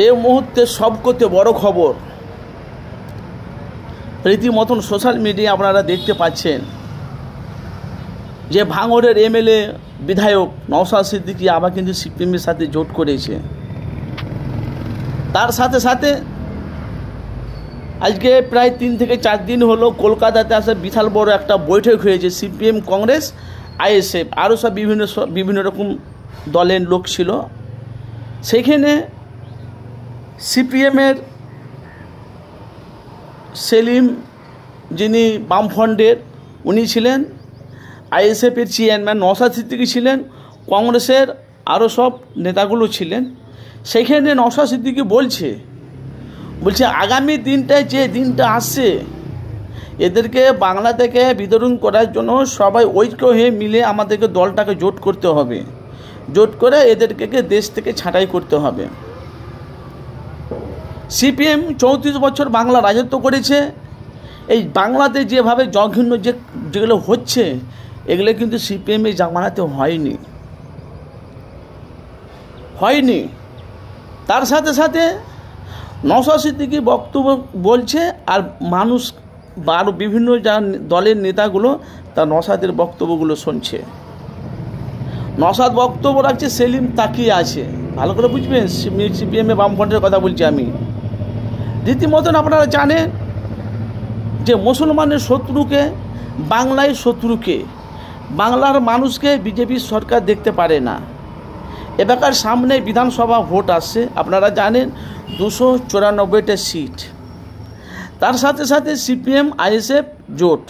এই মুহূর্তে সবকথে বড় খবর, রীতিমতন সোশ্যাল মিডিয়া আপনারা দেখতে পাচ্ছেন যে ভাঙড়ের এমএলএ বিধায়ক নওশাদ সিদ্দিকী আবার কিন্তু সিপিএমের সাথে জোট করেছে। তার সাথে সাথে আজকে প্রায় 3 থেকে 4 দিন হলো কলকাতাতে আসে বিশাল বড় একটা বৈঠক হয়েছে। সিপিএম, কংগ্রেস, আইএসএফ আরও সব বিভিন্ন রকম দলের লোক ছিল। সেখানে সিপিএমের সেলিম, যিনি বামফ্রন্টের, উনি ছিলেন। আইএসএফের চেয়ারম্যান নওশাদ সিদ্দিকী ছিলেন। কংগ্রেসের আরও সব নেতাগুলো ছিলেন। সেখানে নওশাদ সিদ্দিকী বলছে আগামী দিনটায় যে দিনটা আসছে এদেরকে বাংলা থেকে বিতরণ করার জন্য সবাই ঐক্য হয়ে মিলে আমাদেরকে দলটাকে জোট করতে হবে, জোট করে এদেরকে দেশ থেকে ছাঁটাই করতে হবে। সিপিএম 34 বছর বাংলা রাজত্ব করেছে। এই বাংলাতে যেভাবে জঘন্য যেগুলো হচ্ছে এগুলো কিন্তু সিপিএমের জামানাতে হয়নি। তার সাথে সাথে নওশাদ সিদ্দিকী বক্তব্য বলছে, আর মানুষ বা আরও বিভিন্ন দলের নেতাগুলো তার নওশাদের বক্তব্যগুলো শুনছে। নওশাদ বক্তব্য রাখছে, সেলিম তাকিয়ে আছে। ভালো করে বুঝবেন, সিপিএমের বামফ্রন্টের কথা বলছি আমি। রীতিমতন আপনারা জানেন যে মুসলমানের শত্রুকে, বাংলায় শত্রুকে, বাংলার মানুষকে বিজেপির সরকার দেখতে পারে না। এবারকার সামনে বিধানসভা ভোট আসছে, আপনারা জানেন 294টা সিট। তার সাথে সাথে সিপিএম, আইএসএফ জোট,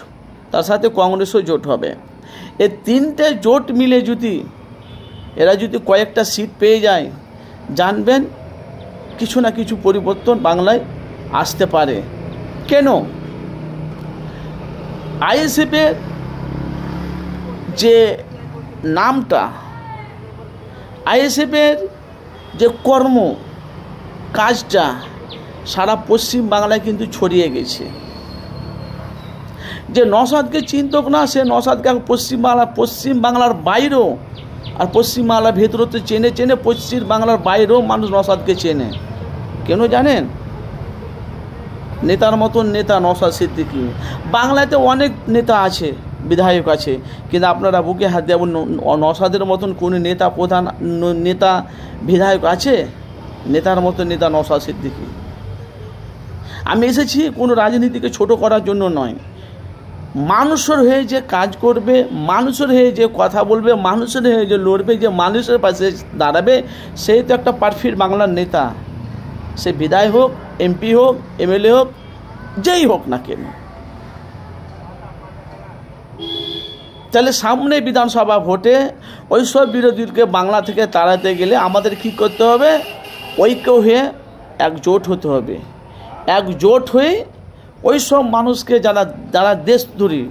তার সাথে কংগ্রেসও জোট হবে। এই 3টে জোট মিলে এরা যদি কয়েকটা সিট পেয়ে যায়, জানবেন কিছু না কিছু পরিবর্তন বাংলায় আসতে পারে। কেন? আইএসএফের যে নামটা, আইএসএফের যে কর্ম কাজটা সারা পশ্চিম বাংলায় কিন্তু ছড়িয়ে গেছে। যে নওশাদকে চিন্তক না, সে নওশাদকে পশ্চিম বাংলার বাইরেও, আর পশ্চিম বাংলার ভেতরে তো চেনে, পশ্চিম বাংলার বাইরেও মানুষ নওশাদকে চেনে। কেন জানেন? নেতার মতন নেতা নওশাদ সিদ্দিকী। বাংলাতে অনেক নেতা আছে, বিধায়ক আছে, কিন্তু আপনারা বুকে হাত দেবেন, নওশাদের মতন কোনো নেতা, প্রধান নেতা, বিধায়ক আছে? নেতার মতন নেতা নওশাদ সিদ্দিকী। আমি এসেছি কোনো রাজনীতিকে ছোট করার জন্য নয়। মানুষের হয়ে যে কাজ করবে, মানুষের হয়ে যে কথা বলবে, মানুষের হয়ে যে লড়বে, যে মানুষের পাশে দাঁড়াবে, সেই তো একটা পারফেক্ট বাংলার নেতা। সে বিধায়ক হোক, এমপি হোক, এমএলএ হোক, যেই হোক না কেন। তাহলে সামনে বিধানসভা ভোটে ওই সব বিরোধীকে বাংলা থেকে তাড়াতে গেলে আমাদের কি করতে হবে? ঐক্য হয়ে একজোট হতে হবে। একজোট হয়ে ওই সব মানুষকে যারা দেশদ্রোহী,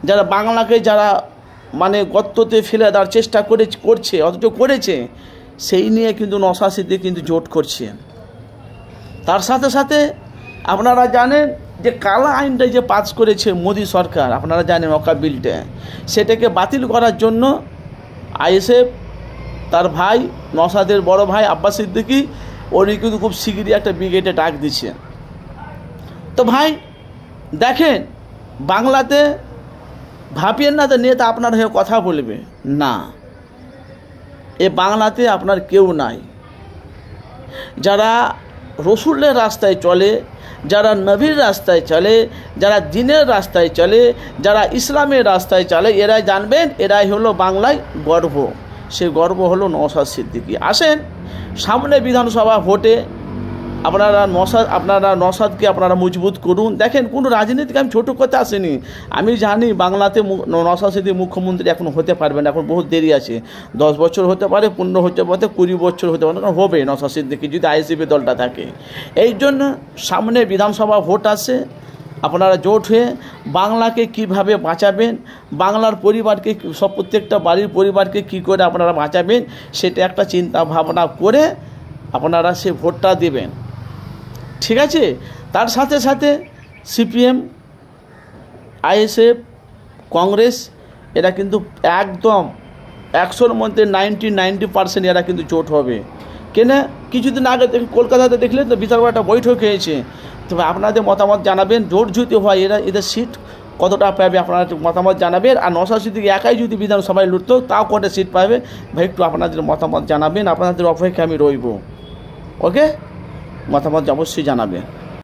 যারা বাংলাকে মানে গর্ততে ফেলে দেওয়ার চেষ্টা করছে, অথচ করেছে, সেই নিয়ে কিন্তু নওশাদ সিদ্দিকী কিন্তু জোট করছে। তার সাথে সাথে আপনারা জানেন যে কালা আইনটা যে পাস করেছে মোদী সরকার, আপনারা জানেন ওয়াকফ বিলটা, সেটাকে বাতিল করার জন্য আইএসএফ তার ভাই নওশাদের বড় ভাই আব্বাস সিদ্দিকী উনি কিন্তু খুব শিগগিরই একটা ব্রিগেডে ডাক দিচ্ছে। তো ভাই দেখেন, বাংলাতে ভাবিয়েন না যে নেতা আপনার হয়ে কথা বলবে না। এ বাংলাতে আপনার কেউ নাই। যারা রসুলের রাস্তায় চলে, যারা নবীর রাস্তায় চলে, যারা দ্বীনের রাস্তায় চলে, যারা ইসলামের রাস্তায় চলে, এরাই জানবেন এরাই হলো বাংলায় গর্ব। সে গর্ব হলো নওশাদ সিদ্দিকী। আসেন সামনে বিধানসভা ভোটে আপনারা নওশাদকে আপনারা মজবুত করুন। দেখেন, কোনো রাজনীতিকে আমি ছোটো করতে আসেনি। আমি জানি বাংলাতে নওশাদ সিদ্দিকী মুখ্যমন্ত্রী এখন হতে পারবেন, এখন বহুত দেরি আছে। 10 বছর হতে পারে, 15 হতে পারে, 20 বছর হতে পারে, হবে নওশাদ সিদ্দিকী যদি আইএসএফ দলটা থাকে। এই জন্য সামনে বিধানসভা ভোট আসে, আপনারা জোট হয়ে বাংলাকে কিভাবে বাঁচাবেন, বাংলার পরিবারকে প্রত্যেকটা বাড়ির পরিবারকে কি করে আপনারা বাঁচাবেন, সেটা একটা চিন্তা ভাবনা করে আপনারা সে ভোটটা দেবেন। ঠিক আছে? তার সাথে সাথে সিপিএম, আইএসএফ, কংগ্রেস এরা কিন্তু একদম 100-র মধ্যে 90% এরা কিন্তু জোট হবে। কেন? কিছুদিন আগে কলকাতাতে দেখলেন তো বিশাল বড় একটা বৈঠক হয়েছে। তবে আপনাদের মতামত জানাবেন, জোট যদি হয় এদের সিট কতটা পাবে আপনারা মতামত জানাবেন। আর নওশাদ সিদ্দিকী একাই যদি বিধানসভায় লড়তো তাও কটা সিট পাবে ভাই, একটু আপনাদের মতামত জানাবেন। আপনাদের অপেক্ষায় আমি রইব। ওকে, মতামত অবশ্যই জানাবেন।